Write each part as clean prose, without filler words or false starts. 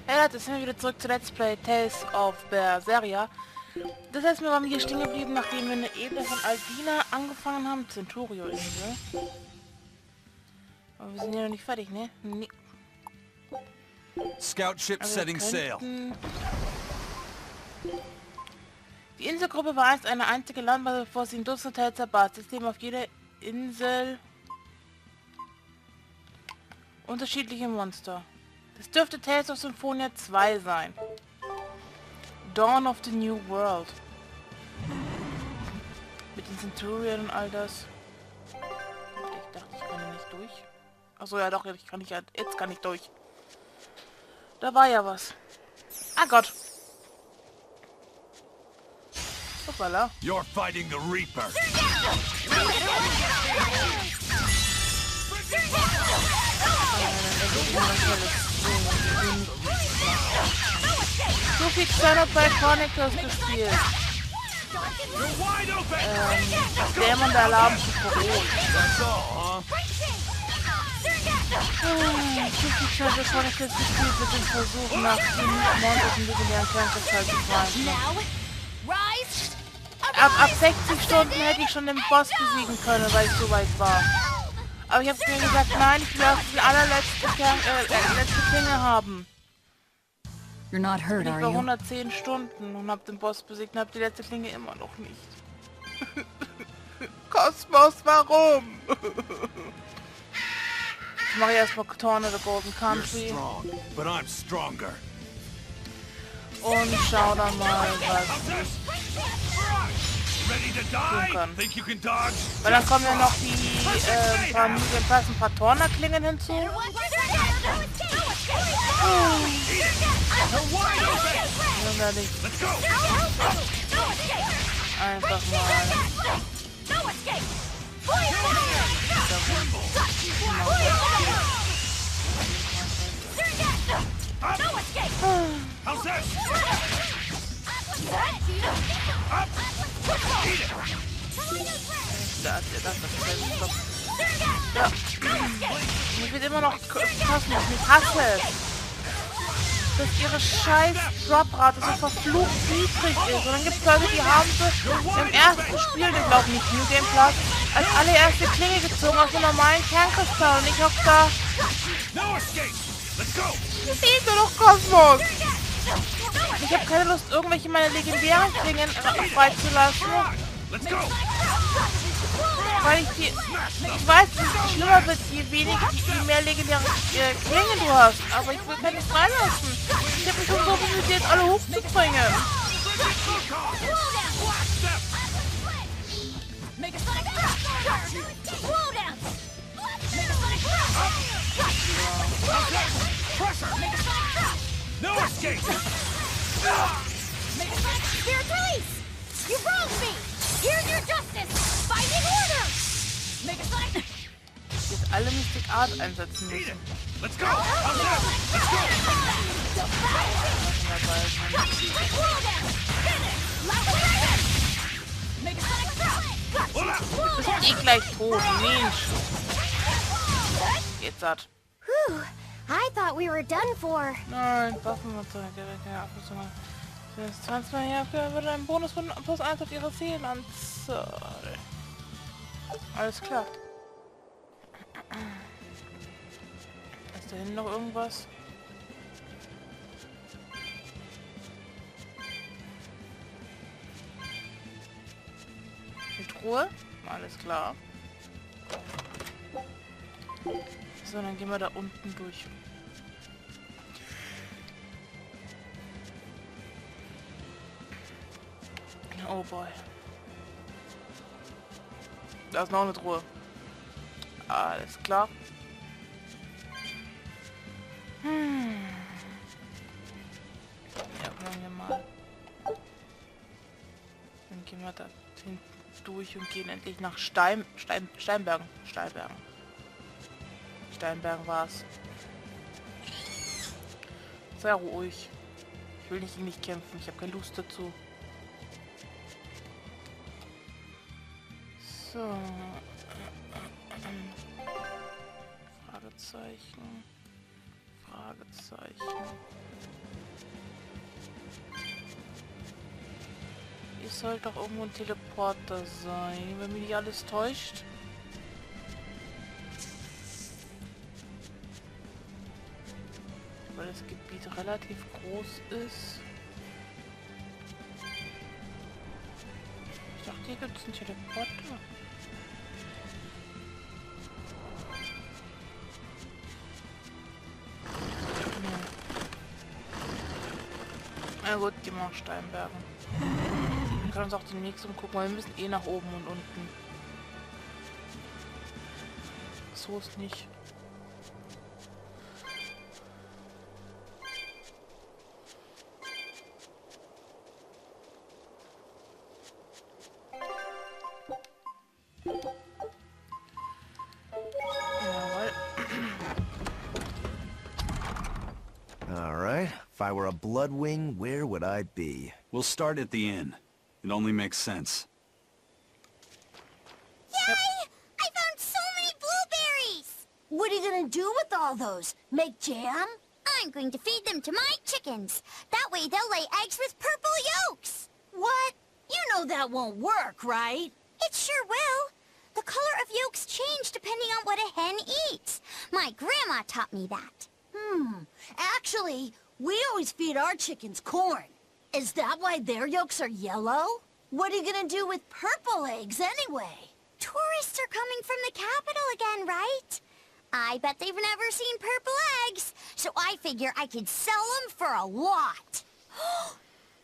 Hey Leute, jetzt sind wir wieder zurück zu Let's Play Tales of Berseria. Das heißt, wir waren hier stehen geblieben, nachdem wir eine Ebene von Aldina angefangen haben. Centurio-Insel. Aber wir sind ja noch nicht fertig, ne? Nee. Scout ship setting sail. Die Inselgruppe war einst eine einzige Landbase, bevor sie in Dutzend Hotels zerbarst. Es leben auf jeder Insel unterschiedliche Monster. Das dürfte Tales of Symphonia 2 sein. Dawn of the New World. Mit den Centurion und all das. Ich dachte, ich kann hier nicht durch. Achso, ja doch, jetzt kann ich durch. Da war ja was. Ah Gott. Hoppala. You're fighting the Reaper. So viel Xenoblade Chronicles gespielt. Das Dämon der Alarm zu Corona. So viel Xenoblade Chronicles gespielt mit dem Versuch, nach den Monsters in legendären Kernkristall zu fallen. Ab 60 Stunden hätte ich schon den Boss besiegen können, weil ich so weit war. Aber ich habe mir gesagt, nein, ich will auch die allerletzte letzte Klinge haben. You're not hurt, Ich are war you? 110 Stunden und habe den Boss besiegt und habe die letzte Klinge immer noch nicht. Kosmos, warum? Ich mache erstmal Torn of the Golden Country But I'm stronger. und schau dann mal, was Ready to tun die? kann. Think you can dodge? Weil dann kommen ja noch die ein paar Torner-Klingen hinzu. They're wide open. Wunderlich. Let's go. Einfach mal. How's that? Up. Eat it. Ja. Mir wird immer noch Kosmos. Ich hasse es. Dass ihre scheiß Droprate so verflucht niedrig ist. Und dann gibt es Leute, die haben sie im ersten Spiel, ich glaube nicht New Game Plus, als allererste Klinge gezogen aus einem normalen Kernkristall. Und ich hock da. No escape. Let's go. Fehlt mir doch Kosmos. Ich habe keine Lust, irgendwelche meiner legendären Klingen freizulassen. Let's go. Weil ich weiß, dass es schlimmer wird, je mehr legendäre Klingen du hast. Aber ich will keine freilassen. Ich habe mich schon so bemüht, jetzt alle hochzubringen. No escape. Spirit release! You wronged me! Here's your justice! Fighting order! Make a sonic! Jetzt alle Mystic Art einsetzen Eat it. müssen. Let's go. How's that? Let's go. Du bist eh gleich tot, Mensch. Geht's satt. Whew! I thought we were done for. Nein, Waffenfahrzeuge, keine Abrüstung. Das 20 Jahre wird ein Bonus von +1 auf ihre Seelenanzahl. Alles klar. Ist da hinten noch irgendwas? Eine Truhe? Alles klar. So, dann gehen wir da unten durch. Oh boy. Da ist noch eine Truhe. Alles klar. Ja, wollen wir mal. Dann gehen wir da hinten durch und gehen endlich nach Steinbergen. Steinbergen war's. Sei ruhig. Ich will nicht gegen dich kämpfen. Ich habe keine Lust dazu. So. Fragezeichen. Hier sollte doch irgendwo ein Teleporter sein, wenn mich nicht alles täuscht. Weil das Gebiet relativ groß ist. Ich dachte, hier gibt es einen Teleporter. Na gut, gehen wir nach Steinbergen. Wir können uns auch demnächst umgucken, weil wir müssen eh nach oben und unten. So ist nicht. Jawohl. All right. If I were a Bloodwing, where would I be? We'll start at the inn. It only makes sense. Yay! I found so many blueberries! What are you gonna do with all those? Make jam? I'm going to feed them to my chickens. That way they'll lay eggs with purple yolks. What? You know that won't work, right? It sure will. The color of yolks change depending on what a hen eats. My grandma taught me that. Actually, we always feed our chickens corn. Is that why their yolks are yellow? What are you gonna do with purple eggs anyway? Tourists are coming from the capital again, right? I bet they've never seen purple eggs, so I figure I could sell them for a lot.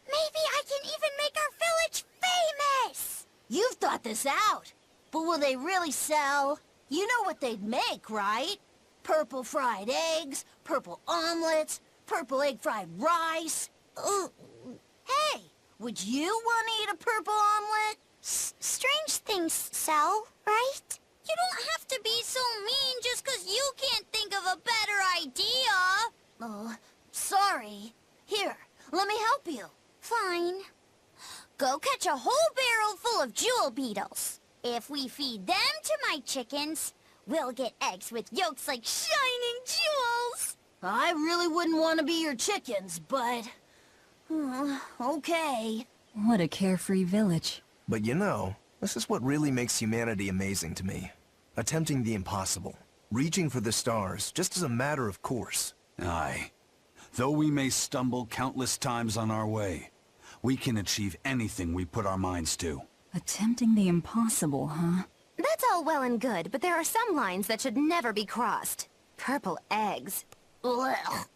Maybe I can even make our village famous! You've thought this out, but will they really sell? You know what they'd make, right? Purple fried eggs, purple omelets, purple egg fried rice. Hey, would you want to eat a purple omelet? Strange things sell, right? You don't have to be so mean just 'cause you can't think of a better idea. Oh, sorry. Here, let me help you. Fine. Go catch a whole barrel full of jewel beetles. If we feed them to my chickens, we'll get eggs with yolks like shining jewels. I really wouldn't want to be your chickens, but... okay. What a carefree village. But you know, this is what really makes humanity amazing to me. Attempting the impossible. Reaching for the stars, just as a matter of course. Aye. Though we may stumble countless times on our way, we can achieve anything we put our minds to. Attempting the impossible, huh? That's all well and good, but there are some lines that should never be crossed. Purple eggs. Ugh.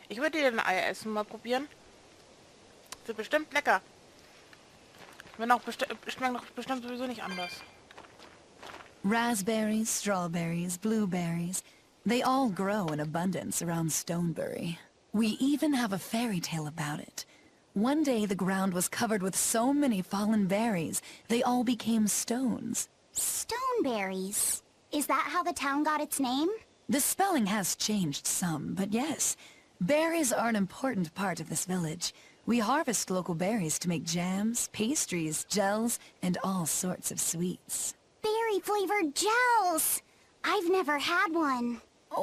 Ich würde den Eieressen mal probieren. Wird bestimmt lecker. Wenn auch schmeckt auch bestimmt sowieso nicht anders. Raspberries, strawberries, blueberries. They all grow in abundance around Stonebury. We even have a fairy tale about it. One day the ground was covered with so many fallen berries, they all became stones. Stoneberries. Is that how the town got its name? The spelling has changed some, but yes. Berries are an important part of this village. We harvest local berries to make jams, pastries, gels, and all sorts of sweets. Berry-flavored gels! I've never had one.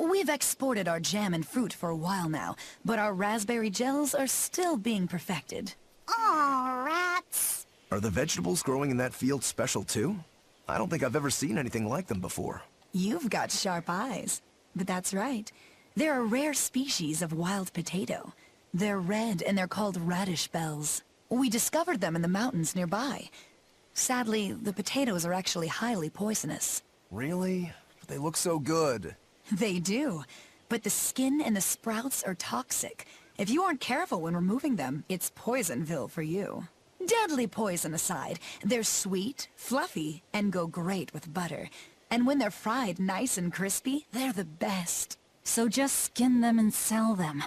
We've exported our jam and fruit for a while now, but our raspberry gels are still being perfected. Aw, rats. Are the vegetables growing in that field special too? I don't think I've ever seen anything like them before. You've got sharp eyes. But that's right. They're a rare species of wild potato. They're red and they're called radish bells. We discovered them in the mountains nearby. Sadly, the potatoes are actually highly poisonous. Really? They look so good. They do. But the skin and the sprouts are toxic. If you aren't careful when removing them, it's Poisonville for you. Deadly poison aside, they're sweet, fluffy, and go great with butter. And when they're fried nice and crispy, they're the best. So just skin them and sell them.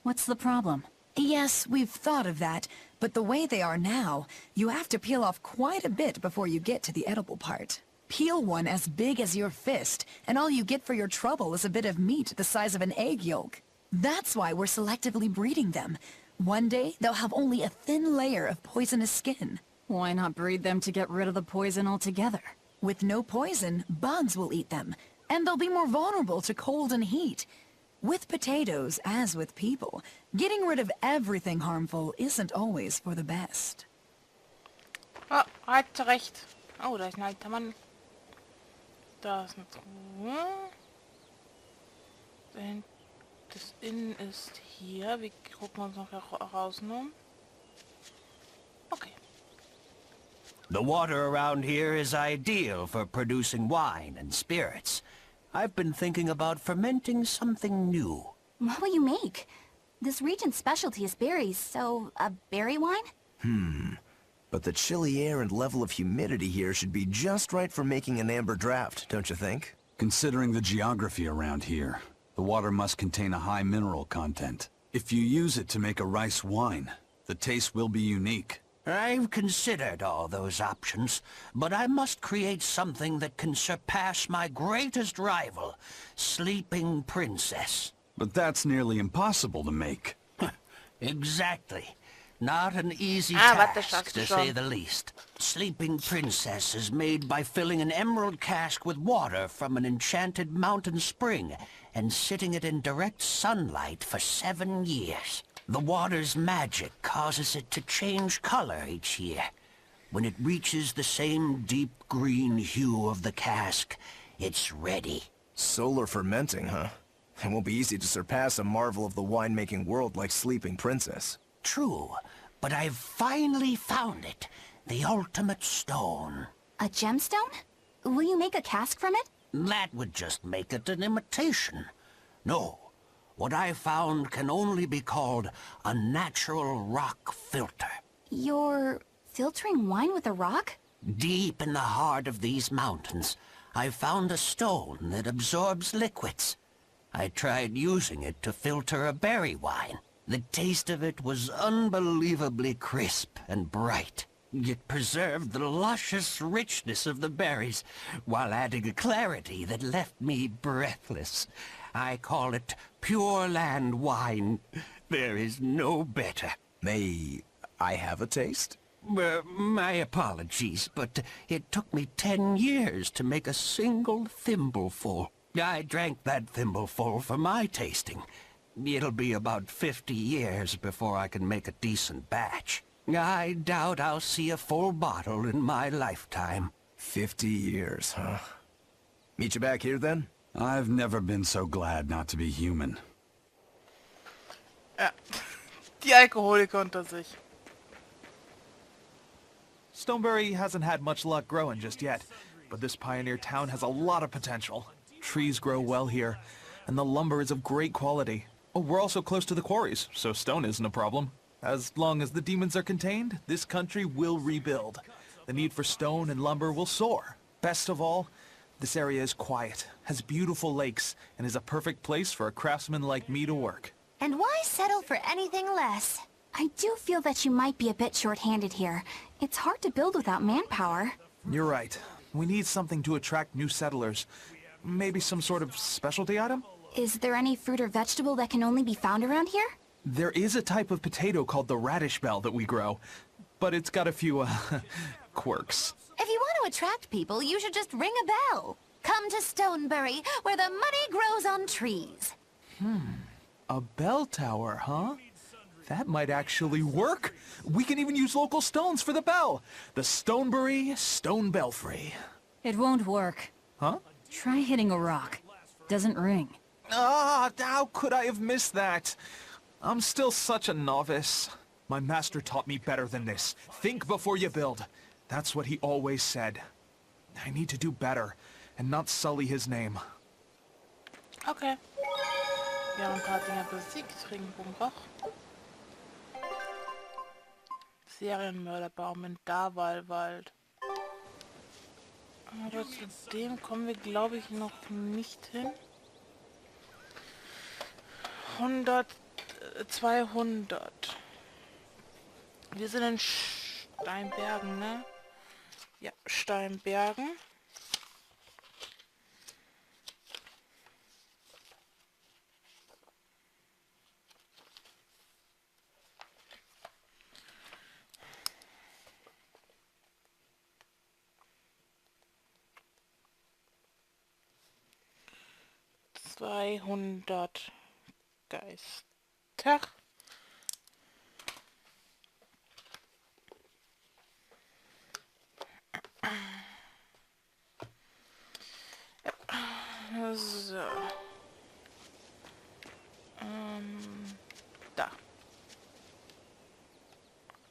What's the problem? Yes, we've thought of that, but the way they are now, you have to peel off quite a bit before you get to the edible part. Peel one as big as your fist, and all you get for your trouble is a bit of meat the size of an egg yolk. That's why we're selectively breeding them. One day, they'll have only a thin layer of poisonous skin. Why not breed them to get rid of the poison altogether? With no poison, bugs will eat them, and they'll be more vulnerable to cold and heat. With potatoes, as with people, getting rid of everything harmful isn't always for the best. Oh, halt zurecht. Oh, da ist ein alter Mann. Da ist eine Truhe. Das Innen ist hier. Wir gucken uns noch draußen um. Okay. The water around here is ideal for producing wine and spirits. I've been thinking about fermenting something new. What will you make? This region's specialty is berries, so a berry wine? But the chilly air and level of humidity here should be just right for making an amber draft, don't you think? Considering the geography around here, the water must contain a high mineral content. If you use it to make a rice wine, the taste will be unique. I've considered all those options, but I must create something that can surpass my greatest rival, Sleeping Princess. But that's nearly impossible to make. Exactly. Not an easy warte, task, schaffst du to schon. say the least. Sleeping Princess is made by filling an emerald cask with water from an enchanted mountain spring and sitting it in direct sunlight for 7 years. The water's magic causes it to change color each year. When it reaches the same deep green hue of the cask, it's ready. Solar fermenting, huh? It won't be easy to surpass a marvel of the winemaking world like Sleeping Princess. True, but I've finally found it. The ultimate stone. A gemstone? Will you make a cask from it? That would just make it an imitation. No, what I found can only be called a natural rock filter. You're filtering wine with a rock? Deep in the heart of these mountains, I found a stone that absorbs liquids. I tried using it to filter a berry wine. The taste of it was unbelievably crisp and bright. It preserved the luscious richness of the berries, while adding a clarity that left me breathless. I call it Pure Land wine. There is no better. May I have a taste? My apologies, but it took me 10 years to make a single thimbleful. I drank that thimbleful for my tasting. It'll be about 50 years before I can make a decent batch. I doubt I'll see a full bottle in my lifetime. 50 years, huh? Meet you back here then? I've never been so glad not to be human. Ja. Die Alkoholiker unter sich. Stoneberry hasn't had much luck growing just yet, but this pioneer town has a lot of potential. Trees grow well here, and the lumber is of great quality. Oh, we're also close to the quarries, so stone isn't a problem. As long as the demons are contained, this country will rebuild. The need for stone and lumber will soar. Best of all, this area is quiet, has beautiful lakes, and is a perfect place for a craftsman like me to work. And why settle for anything less? I do feel that you might be a bit short-handed here. It's hard to build without manpower. You're right. We need something to attract new settlers. Maybe some sort of specialty item? Is there any fruit or vegetable that can only be found around here? There is a type of potato called the radish bell that we grow, but it's got a few, quirks. If you want to attract people, you should just ring a bell. Come to Stoneberry, where the money grows on trees. A bell tower, huh? That might actually work. We can even use local stones for the bell. The Stoneberry Stone Belfry. It won't work. Huh? Try hitting a rock. Doesn't ring. Ah, how could I have missed that? I'm still such a novice. My master taught me better than this. Think before you build. That's what he always said. I need to do better, and not sully his name. Okay. Wir haben ein paar Dinger besiegt. Regenbogenbach. Serienmörderbaum in Dawalwald. Aber zu dem kommen wir, glaube ich, noch nicht hin. 100, 200. Wir sind in Steinbergen, ne? Ja, Steinbergen. ...200 Geister. So. Da.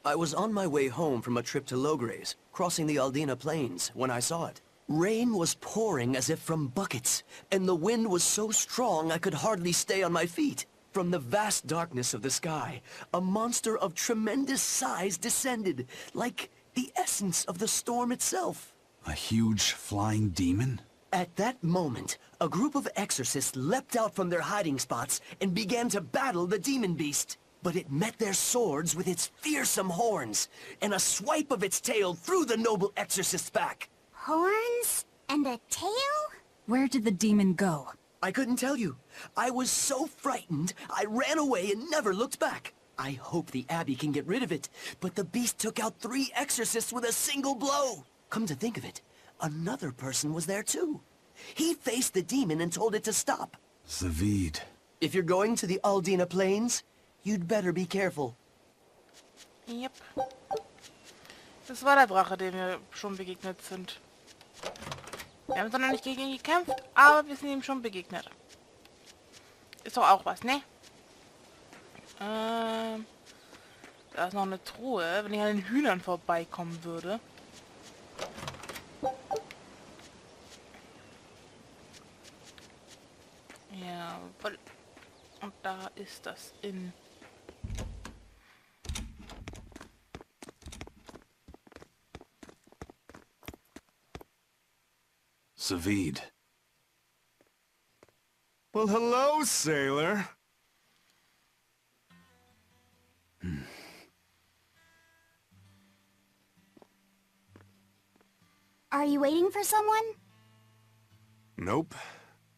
I was on my way home from a trip to Logres, crossing the Aldina Plains, when I saw it. Rain was pouring as if from buckets, and the wind was so strong I could hardly stay on my feet. From the vast darkness of the sky, a monster of tremendous size descended, like the essence of the storm itself. A huge flying demon? At that moment, a group of exorcists leapt out from their hiding spots and began to battle the demon beast. But it met their swords with its fearsome horns, and a swipe of its tail threw the noble exorcist's back. Horns? And a tail? Where did the demon go? I couldn't tell you. I was so frightened, I ran away and never looked back. I hope the Abbey can get rid of it, but the beast took out 3 exorcists with a single blow. Come to think of it, another person was there too. He faced the demon and told it to stop. Zavid. If you're going to the Aldina Plains, you'd better be careful. Yep. Das war der Drache, dem wir schon begegnet sind. Wir haben zwar noch nicht gegen ihn gekämpft, aber wir sind ihm schon begegnet. Ist doch auch was, ne? Da ist noch eine Truhe, wenn ich an den Hühnern vorbeikommen würde. Jawohl. Und da ist das in... Zavid. Well, hello, sailor. Are you waiting for someone? Nope.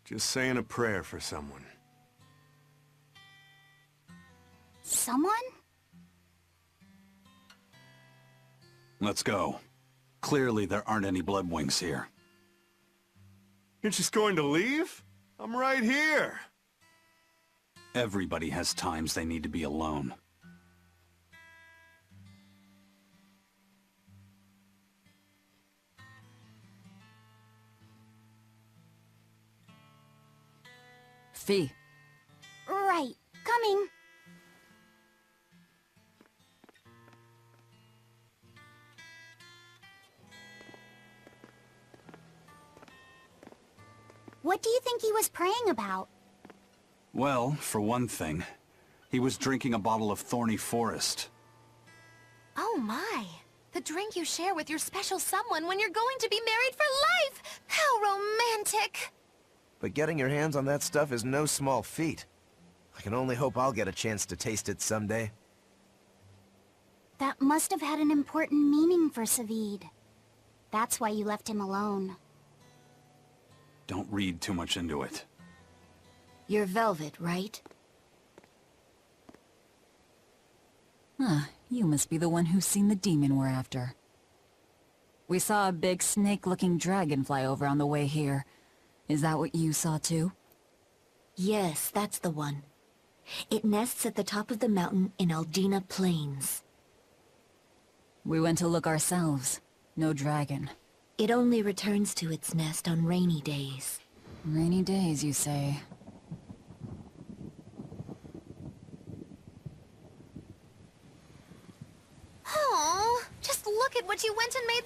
Just saying a prayer for someone. Someone? Let's go. Clearly there aren't any bloodwings here. You're just going to leave? I'm right here. Everybody has times they need to be alone. Fee. Right. Coming. What do you think he was praying about? Well, for one thing, he was drinking a bottle of thorny forest. Oh my. The drink you share with your special someone when you're going to be married for life! How romantic! But getting your hands on that stuff is no small feat. I can only hope I'll get a chance to taste it someday. That must have had an important meaning for Savid. That's why you left him alone. Don't read too much into it. You're Velvet, right? You must be the one who's seen the demon we're after. We saw a big snake-looking dragon fly over on the way here. Is that what you saw too? Yes, that's the one. It nests at the top of the mountain in Aldina Plains. We went to look ourselves. No dragon. It only returns to its nest on rainy days. Rainy days, you say? Oh, just look at what you went and made the